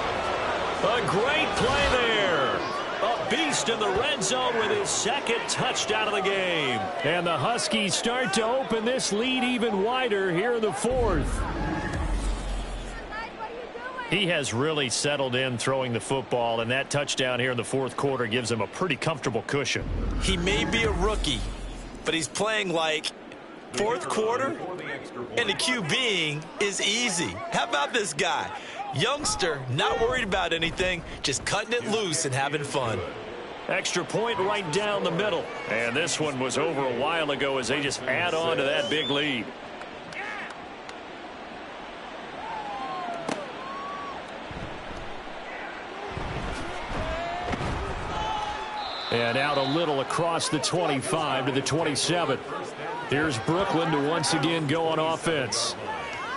A great play there. A beast in the red zone with his 2nd touchdown of the game. And the Huskies start to open this lead even wider here in the 4th. He has really settled in throwing the football, and that touchdown here in the 4th quarter gives him a pretty comfortable cushion. He may be a rookie, but he's playing like fourth quarter, and the QBing is easy. How about this guy? Youngster, not worried about anything, just cutting it loose and having fun. Extra point right down the middle. And this one was over a while ago as they just add on to that big lead. And out a little across the 25 to the 27. Here's Brooklyn to once again go on offense.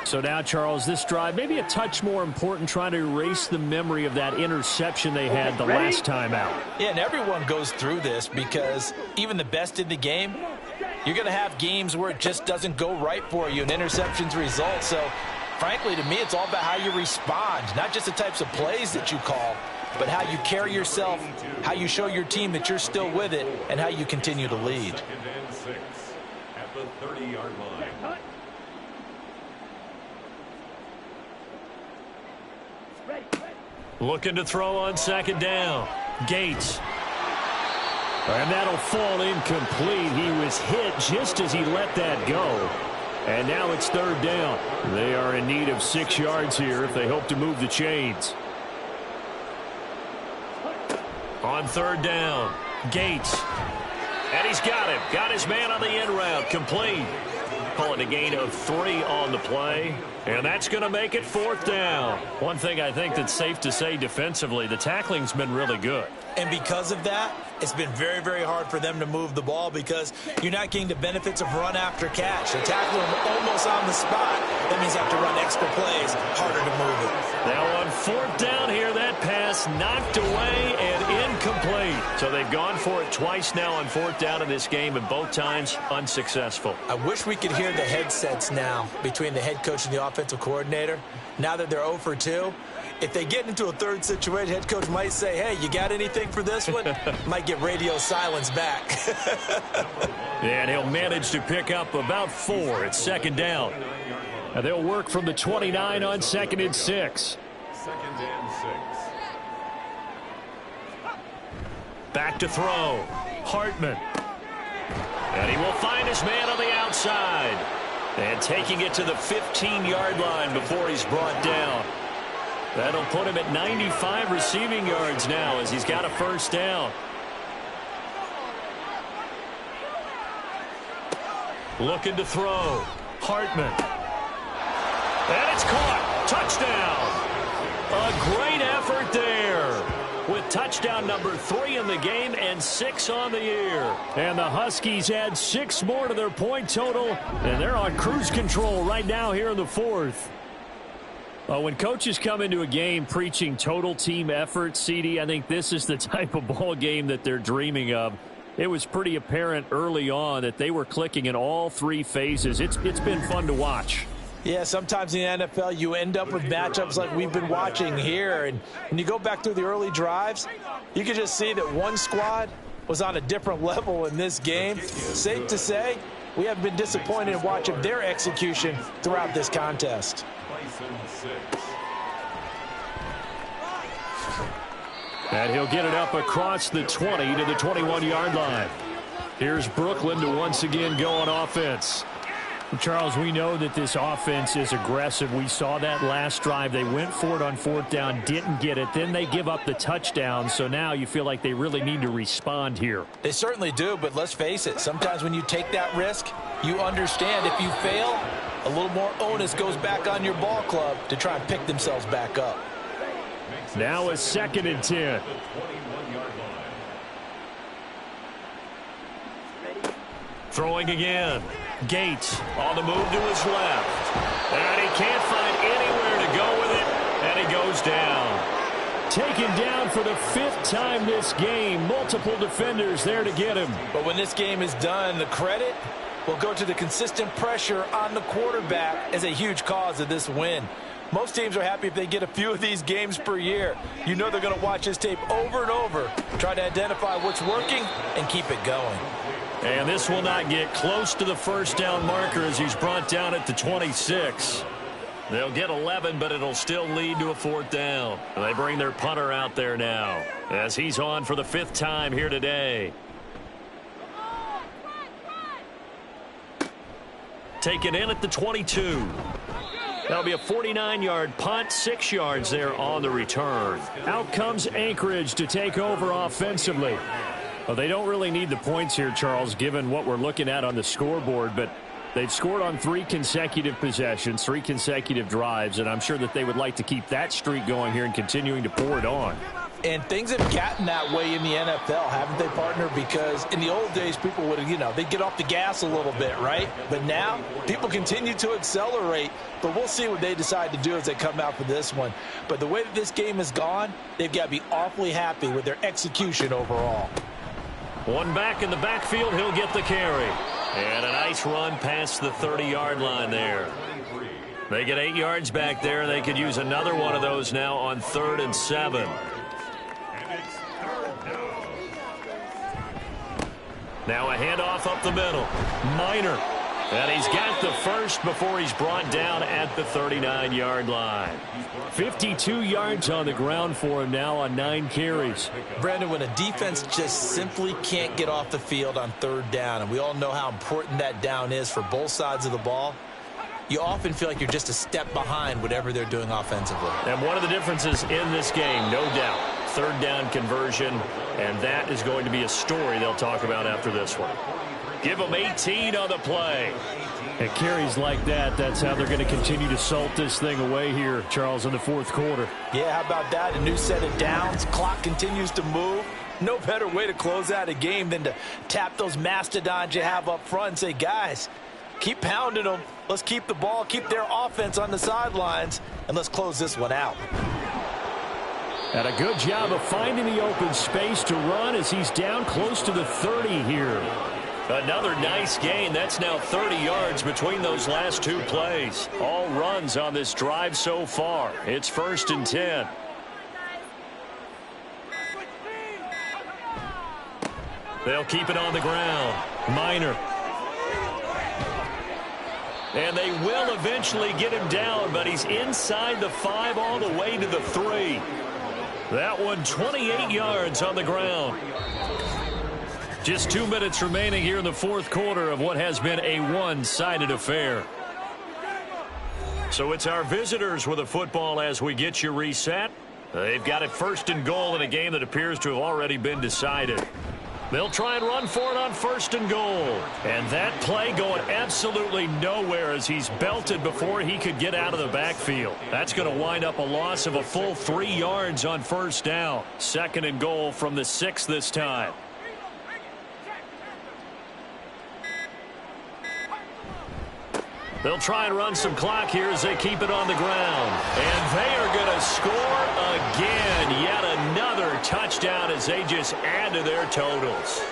So now, Charles, this drive maybe a touch more important, trying to erase the memory of that interception they had the last time out. Yeah, and everyone goes through this because even the best in the game, you're going to have games where it just doesn't go right for you and interceptions result. So, frankly, to me, it's all about how you respond, not just the types of plays that you call, but how you carry yourself, how you show your team that you're still with it, and how you continue to lead. 2nd and 6 at the 30-yard line. Looking to throw on 2nd down. Gates. And that'll fall incomplete. He was hit just as he let that go. And now it's third down. They are in need of 6 yards here if they hope to move the chains. On third down, Gates. And he's got him. Got his man on the end route. Complete. Call it a gain of 3 on the play. And that's going to make it fourth down. One thing I think that's safe to say defensively, the tackling's been really good. And because of that, it's been very, very hard for them to move the ball because you're not getting the benefits of run after catch. They're tackling them almost on the spot. That means they have to run extra plays, harder to move it. Now on fourth down here, that pass knocked away and incomplete. So they've gone for it twice now on fourth down in this game, and both times unsuccessful. I wish we could hear the headsets now between the head coach and the offensive coordinator. Now that they're 0 for 2, if they get into a third situation, head coach might say, hey, you got anything for this one? Might get radio silence back. And he'll manage to pick up about 4 at second down. And they'll work from the 29 on 2nd and 6. 2nd and 6. Back to throw. Hartman. And he will find his man on the outside. And taking it to the 15-yard line before he's brought down. That'll put him at 95 receiving yards now as he's got a first down. Looking to throw. Hartman. And it's caught. Touchdown. A great effort there. With touchdown number 3 in the game and 6 on the year. And the Huskies add 6 more to their point total. And they're on cruise control right now here in the fourth. When coaches come into a game preaching total team effort, CD, I think this is the type of ball game that they're dreaming of. It was pretty apparent early on that they were clicking in all 3 phases. It's been fun to watch. Yeah, sometimes in the NFL you end up with matchups like we've been watching here. And when you go back through the early drives, you can just see that one squad was on a different level in this game. Safe to say, we haven't been disappointed in watching their execution throughout this contest. Bisons 6. And he'll get it up across the 20 to the 21-yard line. Here's Brooklyn to once again go on offense. Charles, we know that this offense is aggressive. We saw that last drive. They went for it on fourth down, didn't get it. Then they give up the touchdown. So now you feel like they really need to respond here. They certainly do, but let's face it. Sometimes when you take that risk, you understand if you fail, a little more onus goes back on your ball club to try and pick themselves back up. Now a 2nd and 10. Throwing again. Gates on the move to his left. And he can't find anywhere to go with it. And he goes down. Taken down for the 5th time this game. Multiple defenders there to get him. But when this game is done, the credit will go to the consistent pressure on the quarterback as a huge cause of this win. Most teams are happy if they get a few of these games per year. You know they're going to watch this tape over and over, try to identify what's working and keep it going. And this will not get close to the first down marker as he's brought down at the 26. They'll get 11, but it'll still lead to a fourth down. They bring their punter out there now as he's on for the 5th time here today. Taken in at the 22. That'll be a 49-yard punt, 6 yards there on the return. Out comes Anchorage to take over offensively. Well, they don't really need the points here, Charles, given what we're looking at on the scoreboard, but they've scored on 3 consecutive possessions, 3 consecutive drives, and I'm sure that they would like to keep that streak going here and continuing to pour it on. And things have gotten that way in the NFL, haven't they, partner? Because in the old days, people would, they'd get off the gas a little bit, right? But now, people continue to accelerate, but we'll see what they decide to do as they come out for this one. But the way that this game has gone, they've got to be awfully happy with their execution overall. One back in the backfield, he'll get the carry. And a nice run past the 30-yard line there. They get 8 yards back there. They could use another one of those now on 3rd and 7. Now a handoff up the middle. Minor. And he's got the first before he's brought down at the 39-yard line. 52 yards on the ground for him now on 9 carries. Brandon, when a defense just simply can't get off the field on 3rd down, and we all know how important that down is for both sides of the ball, you often feel like you're just a step behind whatever they're doing offensively. And one of the differences in this game, no doubt, third down conversion, and that is going to be a story they'll talk about after this one. Give them 18 on the play. At carries like that, that's how they're going to continue to salt this thing away here, Charles, in the fourth quarter. Yeah, how about that? A new set of downs. Clock continues to move. No better way to close out a game than to tap those mastodons you have up front and say, guys, keep pounding them. Let's keep the ball, keep their offense on the sidelines, and let's close this one out. And a good job of finding the open space to run as he's down close to the 30 here. Another nice gain. That's now 30 yards between those last two plays. All runs on this drive so far. It's 1st and 10. They'll keep it on the ground. Minor. And they will eventually get him down, but he's inside the 5 all the way to the 3. That one 28 yards on the ground. Just 2 minutes remaining here in the fourth quarter of what has been a one-sided affair. So it's our visitors with the football as we get you reset. They've got it 1st and goal in a game that appears to have already been decided. They'll try and run for it on 1st and goal. And that play going absolutely nowhere as he's belted before he could get out of the backfield. That's going to wind up a loss of a full 3 yards on 1st down. 2nd and goal from the 6 this time. They'll try and run some clock here as they keep it on the ground. And they are going to score again. Yet another touchdown as they just add to their totals.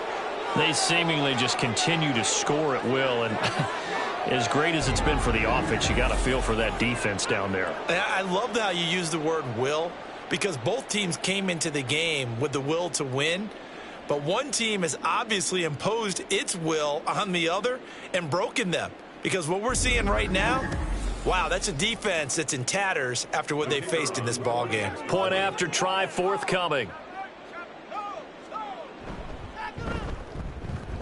They seemingly just continue to score at will. And as great as it's been for the offense, you got to feel for that defense down there. I love how you use the word will, because both teams came into the game with the will to win. But one team has obviously imposed its will on the other and broken them. Because what we're seeing right now, wow, that's a defense that's in tatters after what they faced in this ball game. Point after try forthcoming.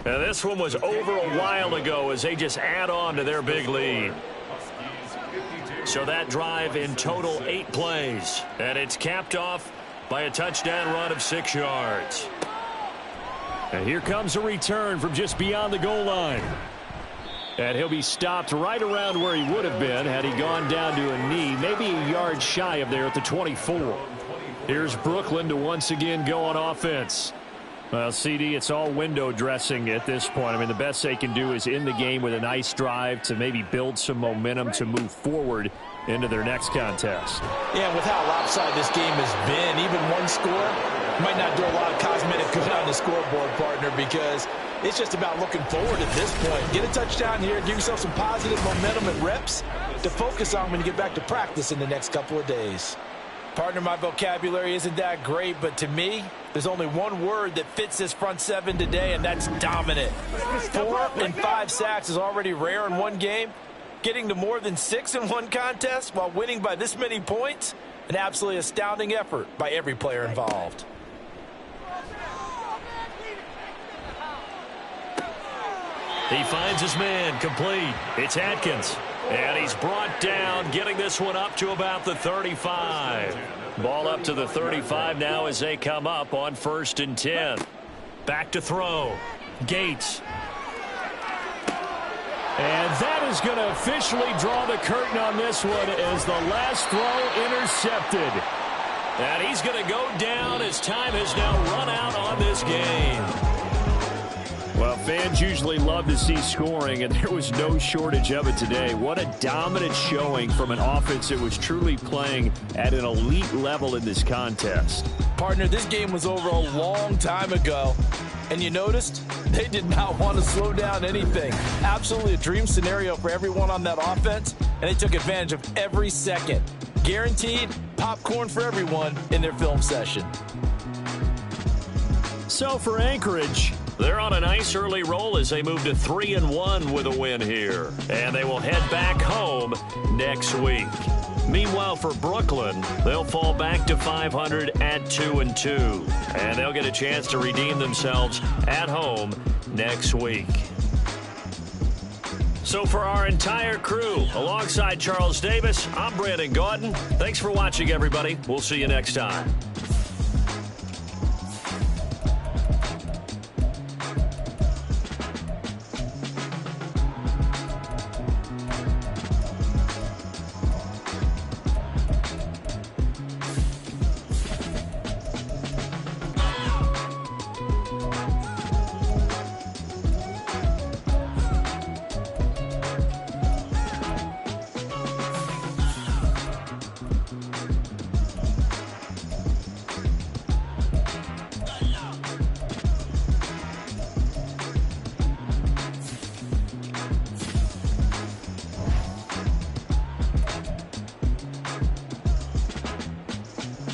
And this one was over a while ago as they just add on to their big lead. So that drive in total 8 plays. And it's capped off by a touchdown run of 6 yards. And here comes a return from just beyond the goal line. And he'll be stopped right around where he would have been had he gone down to a knee, maybe a yard shy of there at the 24. Here's Brooklyn to once again go on offense. Well, CD, it's all window dressing at this point. I mean, the best they can do is in the game with a nice drive to maybe build some momentum to move forward into their next contest. Yeah, with how lopsided this game has been, even one score might not do a lot of cosmetic good on the scoreboard, partner, because it's just about looking forward at this point. Get a touchdown here, give yourself some positive momentum and reps to focus on when you get back to practice in the next couple of days. Partner, my vocabulary isn't that great, but to me, there's only one word that fits this front seven today, and that's dominant. 4 and 5 sacks is already rare in one game. Getting to more than 6 in one contest while winning by this many points, an absolutely astounding effort by every player involved. He finds his man complete. It's Atkins. And he's brought down, getting this one up to about the 35. Ball up to the 35 now as they come up on 1st and 10. Back to throw. Gates. And that is going to officially draw the curtain on this one as the last throw intercepted. And he's going to go down as time has now run out on this game. Well, fans usually love to see scoring, and there was no shortage of it today. What a dominant showing from an offense that was truly playing at an elite level in this contest. Partner, this game was over a long time ago, and you noticed they did not want to slow down anything. Absolutely a dream scenario for everyone on that offense, and they took advantage of every second. Guaranteed popcorn for everyone in their film session. So for Anchorage, they're on a nice early roll as they move to 3-1 with a win here. And they will head back home next week. Meanwhile, for Brooklyn, they'll fall back to 500 at 2-2. And they'll get a chance to redeem themselves at home next week. So for our entire crew, alongside Charles Davis, I'm Brandon Gaudin. Thanks for watching, everybody. We'll see you next time.